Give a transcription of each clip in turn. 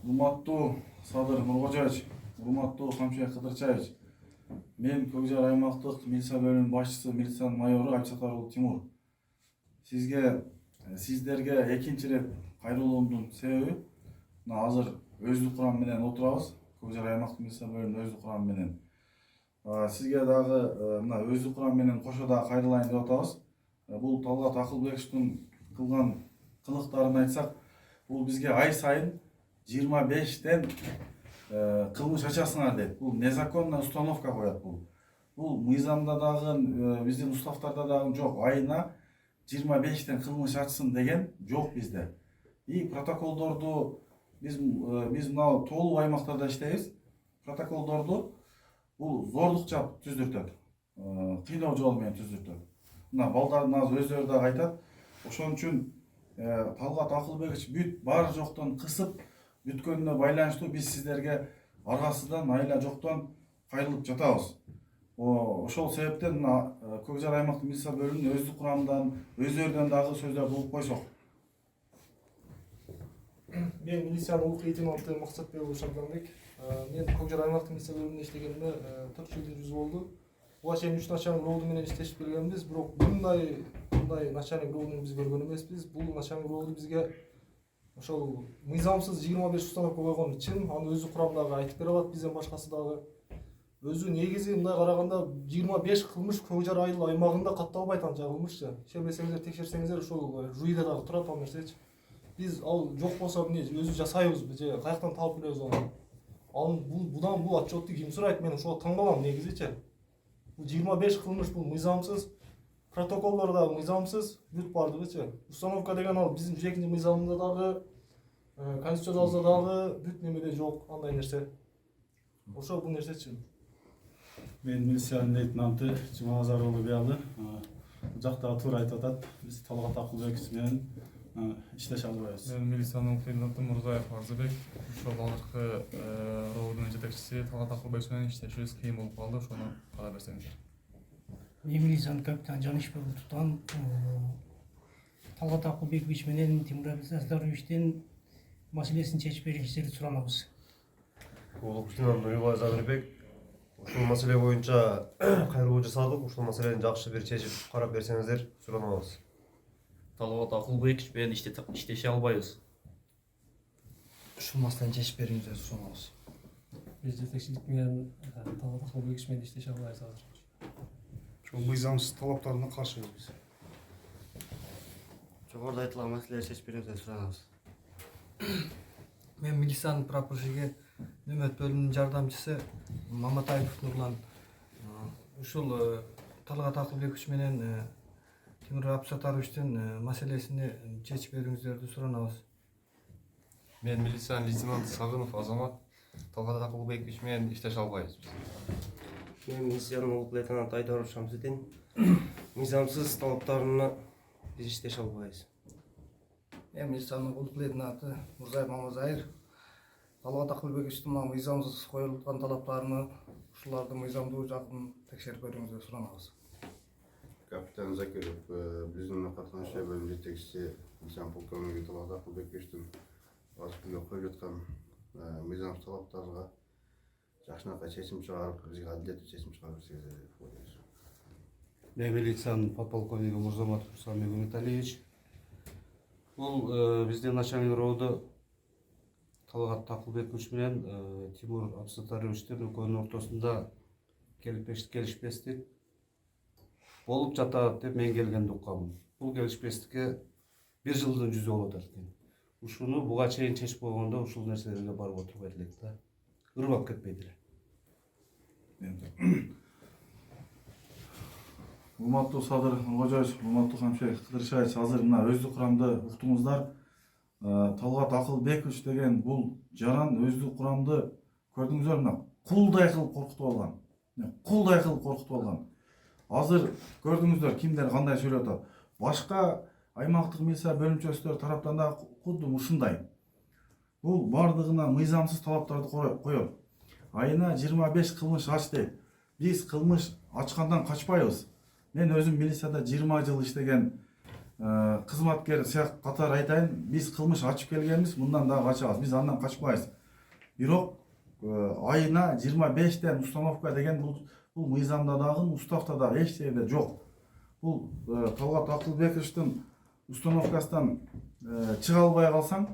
Урматтуу Садыр Нуркожаевич, урматтуу Камшай Кыдырчаевич, мен Көкжар аймактык милиция бөлүмүнүн башчысы милициянын майору Айчатар уулу Тимур. Сиздерге экинчи ирет кайрылуумдун себеби мына азыр өздүк курам менен отурабыз. Көкжар аймактык милиция бөлүмүнүн өздүк курамы менен. Сизге дагы мына өздүк курам менен кошо дагы кайрылайын деп атабыз. Бул Талгат Акылбековичтин кылган кылыктарын айтсак, бул бизге ай сайын 25тен кылмыш ачасыңар дейт. Бул незаконная установка коет бул. Бул мыйзамда дагы, биздин уставтарда дагы жок. Айына 25тен кылмыш ачсын деген жок бизде. И протоколдорду биз мына толук аймактарда иштейбиз. Протоколдорду бул зордук жап түздүртөт. Кыйноо жол менен түздүртөт. Мына балдардын азыр өздөрү дагы айтат. Ошон үчүн Талгат Акылбекович бүт бар жоктон кысып бүткөнүнө байланыштуу биз сиздерге аргасыздан айла жоктон кайрылып жатабыз. Ошол себептен Көкжар аймактык милиция бөлүмүнүн өздүк курамынан өздөрүнөн дагы сөздөрдү угуп койсок. Мен милициянын улук лейтенанты Максатбеков Шабданбек. Мен Көкжар аймактык милиция бөлүмүндө иштегениме 4 жылдын жүзү болду. Буга чейин 3 начальник роду менен иштешип келгенбиз, бирок мындай начальник родуну биз көргөн эмеспиз. Бул начальник роду бизге ошол мыйзамсыз 25 установка койгон чын, аны өзү курамдагы айтып бере алат, бизден башкасы дагы. Өзү негизи мындай караганда 25 кылмыш Көкжар айыл аймагында катталбайт анча кылмышчы. Шебесеңиздер, текшерсеңиздер, ошол жуйда дагы турат ал нерсечи. Биз ал жок болсо эмне өзү жасайбызбы же каяктан таап келебиз аны? Будан бул отчетту ким сурайт? Мен ошого таң калам негизичи. Бул 25 кылмыш бул мыйзамсыз. Протоколдор да мыйзамсыз, бүт бардыгычы. Установка деген ал биздин 2 мыйзамда дагы, конституциябызда дагы бүт немеде жок андай нерсе. Ошо бул нерсечи. Мен милициянын лейтенанты Жумазар уулу Биалы. Бул жакта туура айтып атат. Биз Талгат Акылбекович менен иштеше албайбыз. Мен милициянын лейтенанты Мурзаев Арзыбек. Ошол алыркы роудун жетекчиси Талгат Акылбекович менен иштешибиз кыйын болуп калды. Ошону кара берсеңиздер. Мен милициянын капитаны Жанышбек Тутан. Талгат Акылбекович менен Тимур Абдисазаровичтен маселесин чечип бериштерди суранабыз. Улук лейтенант Нурибай Загырбек. Ушул маселе боюнча кайрылуу жасадык. Ушул маселени жакшы бир чечип карап берсеңиздер суранабыз. Талгат Акылбекович менен иштеше албайбыз. Ушул маселени чечип бериңиздер суранабыз. Биз жетекчилик менен Талгат Акылбекович менен иштеше албайбыз азыр. Ушул мыйзамсыз талаптарына каршыбыз биз. Жогоруда айтылган маселени чечип бериңиздер суранабыз. Мен милициянын прапорщиги Нөмөт бөлүмүнүн жардамчысы Маматаев Нурлан. Ушул Талгат Акылбекович менен Тимур Абдисазаровичтин маселесини чечип бериңиздерди суранабыз. Мен милициянын лейтенанты Сагынов Азамат. Талгат Акылбекович менен иштеше албайбыз. Мен милициянын улук лейтенанты Айдаров Шамсидин. Мыйзамсыз талаптарына биз иштеше албайбыз. Мен милициянын улук лейтенанты Мурзаев Мамазайыр. Талгат Акылбековичтин мыйзамсыз коюлган талаптарыны, ушуларды мыйзамдуу жагын текшерип бериңиздер суранабыз. Капитан Закиров, биздин катнашчы бөлүм жетекчиси милиция полковниги Талгат Акылбековичтин күнгө коюп жаткан мыйзамсыз талаптарга жакшынакай чечим чыгарып, бизге адилеттүү чечим чыгарып берсеңиздер деп ойлойбуз. Мен милициянын подполковниги Мурзаматов Руслан Мегометалиевич. Бул биздин начальник роду Талгат Акылбекович менен Тимур Абдисазаровичтин экөөнүн ортосунда келишпестик болуп жатат деп мен келгенде укканмын. Бул келишпестикке 1 жылдын жүзү болот экен. Ушуну буга чейин чечип койгондо ушул нерселерге барып отурбайт элек да. Ырбап кетпейт эле. Урматтуу Садыр Нуркожаевич, урматтуу Камшай Кыдырчаевич, азыр мына өздүк курамды уктуңуздар. Талгат Акылбекович деген бул жаран өздүк курамды көрдүңүздөр, мына кулдай кылып коркутуп алган. Кулдай кылып коркутуп алган. Азыр көрдүңүздөр кимдер кандай сүйлөп атат. Башка аймактык милиция бөлүмчөсүлөр тараптан да кудду ушундай. Бул бардыгына мыйзамсыз талаптарды коет. Айына 25 кылмыш ач дейт. Биз кылмыш ачкандан качпайбыз. Мен өзүм милицияда 20 жыл иштеген кызматкер сыяктуу катары айтайын, биз кылмыш ачып келгенбиз, мындан дагы качабыз. Биз андан качпайбыз. бирок айына 25тен установка деген бул мыйзамда дагы, уставда дагы эч жерде жок. Бул Талгат Акылбековичтин установкасынан чыга албай калсаң,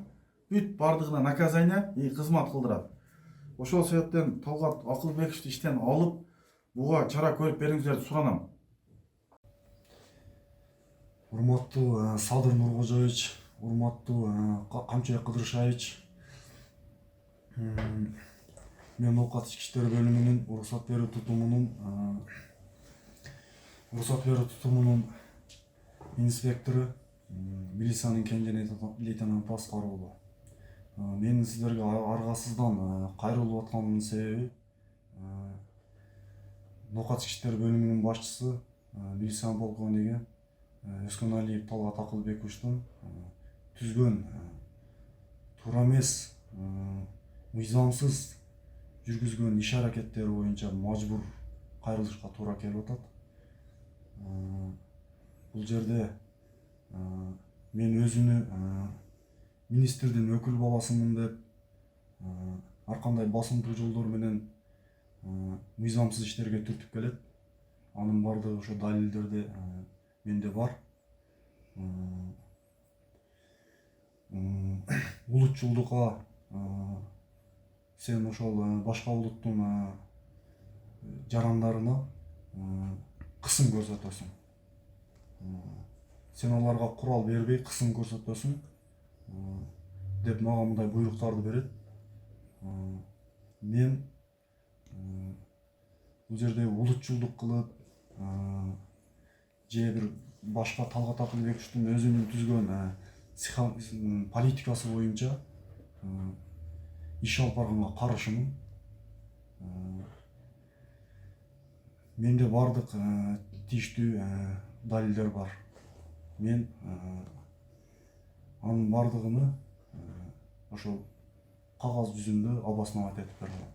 бүт бардыгына наказание и кызмат кылдырат. Ошол себептен Талгат Акылбековичти иштен алып, буга чара көрүп бериңиздерди суранам. Урматтуу Садыр Нуркожоевич, урматтуу Камчыбек Кыдыршаевич, мен Оокат ички иштер бөлүмүнүн уруксат берүү тутумунун инспектору, милициянын кенже лейтенант Аскар уулу. Менин сиздерге аргасыздан кайрылып атканымдын себеби Оокат ички иштер бөлүмүнүн башчысы, милиция полковниги Өскөналиев Талгат Акылбековичтин түзгөн туура эмес, мыйзамсыз жүргүзгөн иш аракеттери боюнча мажбур кайрылышка туура келип атат. Бул жерде мен өзүнү министрдин өкүл баласымын деп ар кандай басымдуу жолдор менен мыйзамсыз иштерге түртүп келет. Анын бардыгы ошо далилдерде менде бар. Улутчулдукка сен ошол башка улуттун жарандарына кысым көрсөтөсүң. Сен аларга курал бербей кысым көрсөтөсүң деп мага мындай буйруктарды берет. Мен бул жерде улутчулдук кылып же бир башка Талгат Акылбековичтин өзүнүн түзгөн политикасы боюнча иш алып барганга каршымын. Менде бардык тийиштүү далилдер бар. Мен анын бардыгын ошол кагаз жүзүндө обосновать этип бердим.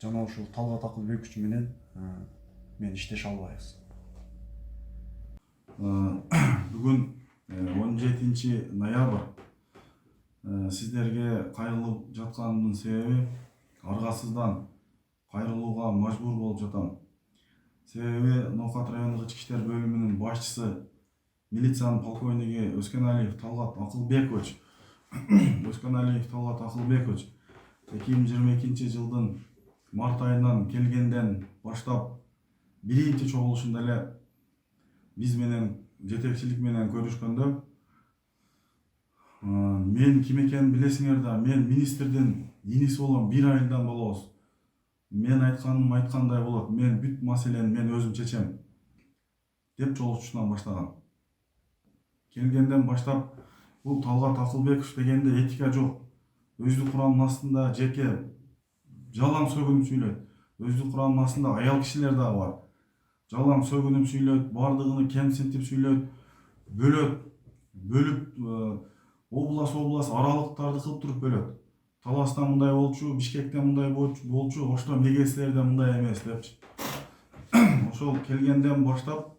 Жана ушул Талгат Акылбекович менен мен иштеше албайбыз. Бүгүн 17 ноябрь сиздерге кайрылып жатканымдын себеби аргасыздан кайрылууга мажбур болуп жатам. Себеби Оокат райондук ички иштер бөлүмүнүн башчысы, милициянын полковниги Өскөналиев Талгат Акылбекович 2022 жылдын март айынан келгенден баштап биринчи чогулушунда эле биз менен жетекчилик менен көрүшкөндө мен ким экенин билесиңер да, мен министрдин иниси болом, бир айылдан болобуз. Мен айтканым айткандай болот, мен бүт маселени мен өзүм чечем деп чогулушунан баштаган. Келгенден баштап бул Талгат Акылбекович дегенде этика жок. Өздүк курамдын астында жеке жалаң сөгүнүп сүйлөйт. Өздүк курамдын астында аял кишилер дагы бар. Жалаң сөгүнүп сүйлөйт, бардыгын кемсинтип сүйлөйт, бөлүп облас аралыктарды кылып туруп бөлөт. Таласта мындай болчу, Бишкекте мындай болчу, ошто мегесилерде мындай эмес депчи. Ошол келгенден баштап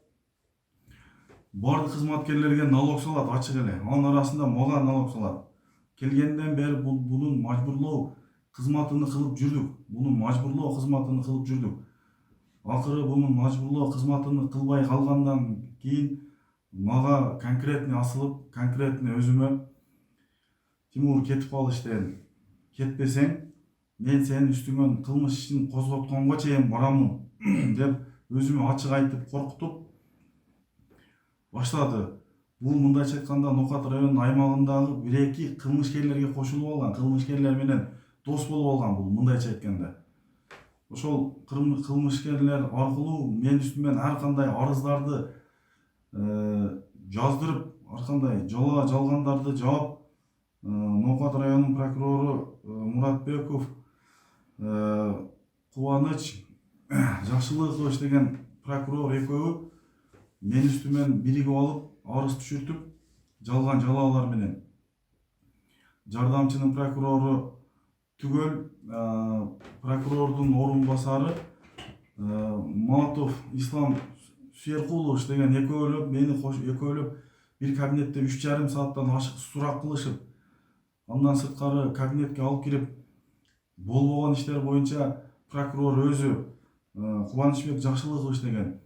бардык кызматкерлерге налог салат ачык эле. Анын арасында мага налог салат. Келгенден бери бунун мажбурлоо кызматыны кылып жүрдүк. Акыры бунун мажбурлоо кызматыны кылбай калгандан кийин мага конкретный асылып, конкретный өзүмө Тимур кетип кал иштен. Кетпесең, мен сенин үстүңөн кылмыш ишин козготконго чейин барамын деп өзүмө ачык айтып коркутуп баштады. Бул мындайча айтканда Оокат районунун аймагындагы бир-эки кылмышкерлерге кошулуп алган, кылмышкерлер менен дос болуп алган бул мындайча айтканда. Ошол кылмышкерлер аркылуу мен үстүмөн ар кандай арыздарды жаздырып, ар кандай жалгандарды жаап, Оокат районунун прокурору Муратбеков, Кубаныч Жакшылыкович деген прокурор экөө мен үстүмөн биригип алып, арыз түшүртүп, жалган жалаалар менен. Жардамчынын прокурору түгөл прокурордун орун басары Матов Ислам Сүйеркулович деген экөөлөп бир кабинетте 3,5 сааттан ашык сурак кылышып, Андан сырткары кабинетке алып кирип болбогон иштер боюнча прокурор өзү Кубанычбек Жакшылыков иштеген.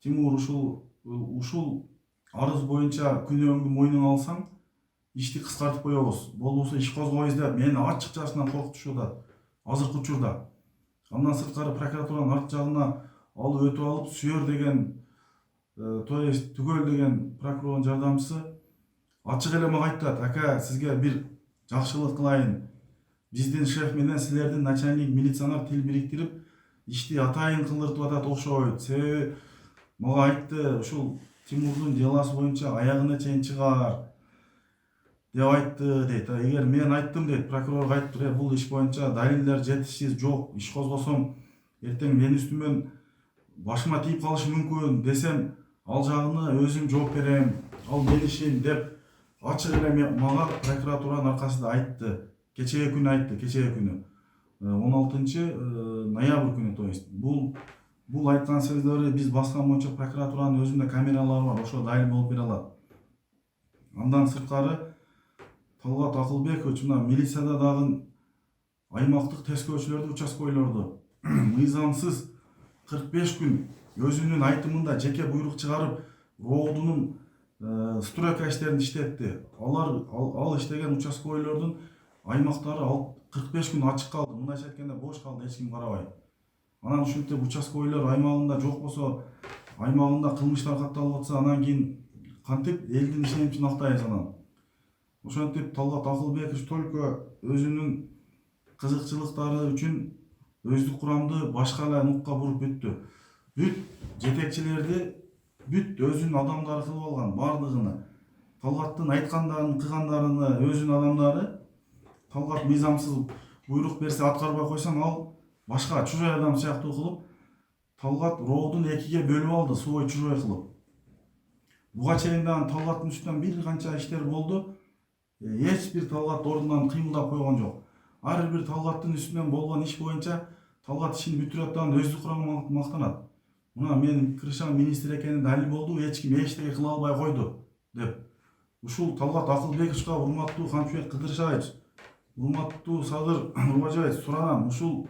Тимур ушул арыз боюнча күнөөңдү мойнуңа алсаң, ишти кыскартып коебуз. Болбосо иш козгойбуз деп мени ачыкчасынан коркутушууда азыркы учурда. Андан сырткары прокуратуранын арт жагына ал өтүп алып сүйөр деген, то есть түгөл деген прокурордун жардамчысы ачык эле мага айтат: "Ака, сизге бир жакшылык кылайын. Биздин шеф менен силердин начальник милиционер тил бириктирип, ишти атайын кылдыртып атат окшойт. Себеби мага айтты, ушул Тимурдун делосы боюнча аягына чейин чыгар деп айтты" дейт. Эгер мен айттым дейт, прокурорго айтып, бул иш боюнча далилдер жетишсиз жок, иш козгосом эртең менин үстүмөн башыма тийип калышы мүмкүн десем, ал жагына өзүм жооп берем, ал менин ишим деп ачык эле мага прокуратуранын аркасында айтты. Кечеге күнү айтты, кечеге күнү 16 ноябрь күнү, то есть бул айткан сөздөрү биз баскан боюнча прокуратуранын өзүндө камералары бар, ошо дайыл болуп бере алат. Андан сырткары Талгат Акылбекович мына милицияда дагы аймактык тескөөчүлөрдү, участкойлорду мыйзамсыз 45 күн өзүнүн айтымында жеке буйрук чыгарып, роодунун стройка иштерин иштетти. Ал иштеген участкойлордун аймактары 45 күн ачык калды. Мындайча айтканда бош калды, эч ким карабай. Анан ушинтип участкойлор аймагында жок болсо, аймагында кылмыштар катталып атса, анан кийин кантип элдин ишенимин актайбыз анан. Ошентип Талгат Акылбекович только өзүнүн кызыкчылыктары үчүн өздүк курамды башка эле нукка буруп бүттү. Бүт жетекчилерди бүт өзүнүн адамдары кылып алган, бардыгыны. Талгаттын айткандарын, кылгандарыны өзүнүн адамдары. Талгат мыйзамсыз буйрук берсе аткарбай койсоң, ал башка чужой адам сыяктуу кылып, Талгат роодун экиге бөлүп алды, свой чужой кылып. Буга чейин дагы Талгаттын үстүнөн бир канча иштер болду. Эч бир Талгат ордунан кыймылдап койгон жок. Ар бир Талгаттын үстүнөн болгон иш боюнча Талгат ишин бүтүрүп аткан өздүк курамы мактанат. Мына мен Кыршан министр экени далил болду, эч ким эчтеке кыла албай койду деп. Ушул Талгат Акылбековичке, урматтуу Камчыбек Кыдыршаевич, урматтуу Садыр Нурбажаевич суранам, ушул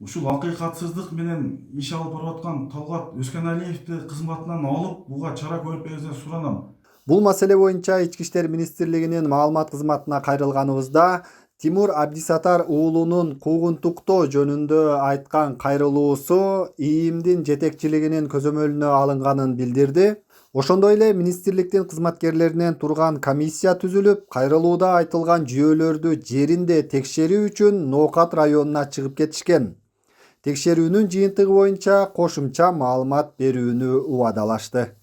акыйкатсыздык менен иш алып барып аткан Талгат Өскеналиевди кызматынан алып, буга чара көрүп берүүсүн суранам. Бул маселе боюнча Ички иштер министрлигинин маалымат кызматына кайрылганыбызда Тимур Абдисатар уулунун куугунтуктоо жөнүндө айткан кайрылуусу ИИМдин жетекчилигинин көзөмөлүнө алынганын билдирди. Ошондой эле министрликтин кызматкерлеринен турган комиссия түзүлүп, кайрылууда айтылган жүйөлөрдү жеринде текшерүү үчүн Ноокат районуна чыгып кетишкен. Текшерүүнүн жыйынтыгы боюнча кошумча маалымат берүүнү убадалашты.